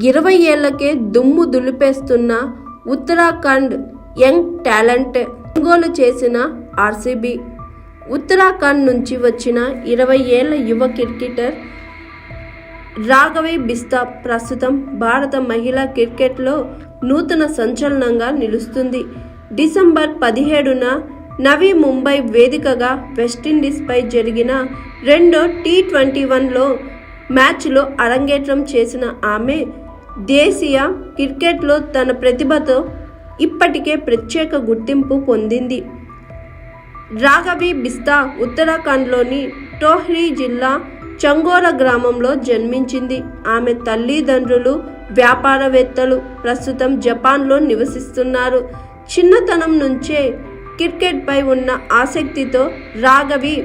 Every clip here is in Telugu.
20 ఏళ్లకే దుమ్ము దులిపేస్తున్న ఉత్తరాఖండ్ యంగ్ టాలెంట్ కొనుగోలు చేసిన ఆర్సీబీ. ఉత్తరాఖండ్ నుంచి వచ్చిన 20 ఏళ్ల యువ క్రికెటర్ రాఘవి బిస్తా ప్రస్తుతం భారత మహిళా క్రికెట్లో నూతన సంచలనంగా నిలుస్తుంది. డిసెంబర్ 17న నవీ ముంబై వేదికగా వెస్టిండీస్పై జరిగిన రెండో T21లో మ్యాచ్లో అరంగేట్రం చేసిన ఆమె దేశీయ క్రికెట్లో తన ప్రతిభతో ఇప్పటికే ప్రత్యేక గుర్తింపు పొందింది. రాఘవి బిస్తా ఉత్తరాఖండ్లోని టోహ్రీ జిల్లా చంగోరా గ్రామంలో జన్మించింది. ఆమె తల్లిదండ్రులు వ్యాపారవేత్తలు, ప్రస్తుతం జపాన్లో నివసిస్తున్నారు. చిన్నతనం నుంచే క్రికెట్పై ఉన్న ఆసక్తితో రాఘవి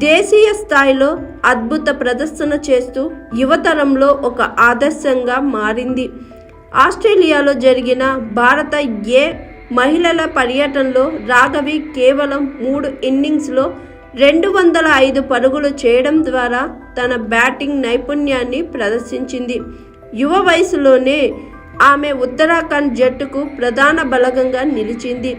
దేశీయ స్థాయిలో అద్భుత ప్రదర్శన చేస్తూ యువతరంలో ఒక ఆదర్శంగా మారింది. ఆస్ట్రేలియాలో జరిగిన భారత ఏ మహిళల పర్యటనలో రాఘవి కేవలం 3 ఇన్నింగ్స్లో 205 పరుగులు చేయడం ద్వారా తన బ్యాటింగ్ నైపుణ్యాన్ని ప్రదర్శించింది. యువ వయసులోనే ఆమె ఉత్తరాఖండ్ జట్టుకు ప్రధాన బలగంగా నిలిచింది.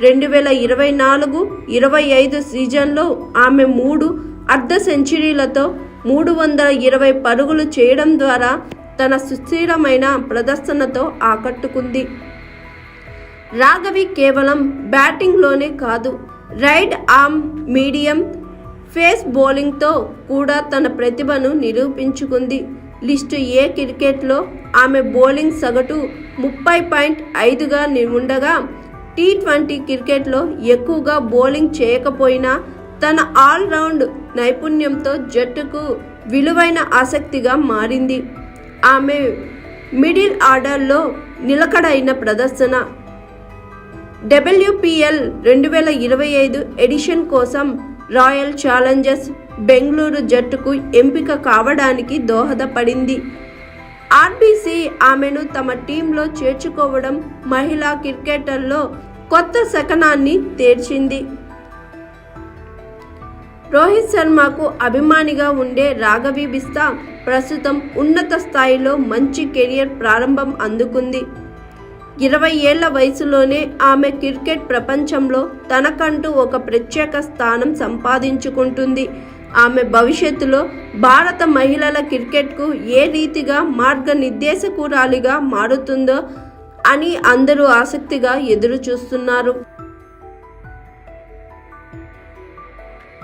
2024-25 సీజన్లో ఆమె 3 అర్ధ సెంచరీలతో 320 పరుగులు చేయడం ద్వారా తన సుస్థిరమైన ప్రదర్శనతో ఆకట్టుకుంది. రాఘవి కేవలం బ్యాటింగ్లోనే కాదు, రైట్ ఆర్మ్ మీడియం ఫేస్ బౌలింగ్తో కూడా తన ప్రతిభను నిరూపించుకుంది. లిస్టు ఏ క్రికెట్లో ఆమె బౌలింగ్ సగటు 30.5గా ఉండగా T20 క్రికెట్లో ఎక్కువగా బౌలింగ్ చేయకపోయినా తన ఆల్రౌండ్ నైపుణ్యంతో జట్టుకు విలువైన ఆసక్తిగా మారింది. ఆమె మిడిల్ ఆర్డర్లో నిలకడైన ప్రదర్శన WPL 2025 ఎడిషన్ కోసం రాయల్ ఛాలెంజర్స్ బెంగళూరు జట్టుకు ఎంపిక కావడానికి దోహదపడింది. ఆర్బీసీ ఆమెను తమ టీంలో చేర్చుకోవడం మహిళా క్రికెటర్లో కొత్త శకనాన్ని తెరిచింది. రోహిత్ శర్మకు అభిమానిగా ఉండే రాఘవి బిస్తా ప్రస్తుతం ఉన్నత స్థాయిలో మంచి కెరియర్ ప్రారంభం అందుకుంది. 20 ఏళ్ల వయసులోనే ఆమె క్రికెట్ ప్రపంచంలో తనకంటూ ఒక ప్రత్యేక స్థానం సంపాదించుకుంటుంది. ఆమె భవిష్యత్తులో భారత మహిళల క్రికెట్కు ఏ రీతిగా మార్గనిర్దేశకురాలిగా మారుతుందో అని అందరూ ఆసక్తిగా ఎదురు చూస్తున్నారు.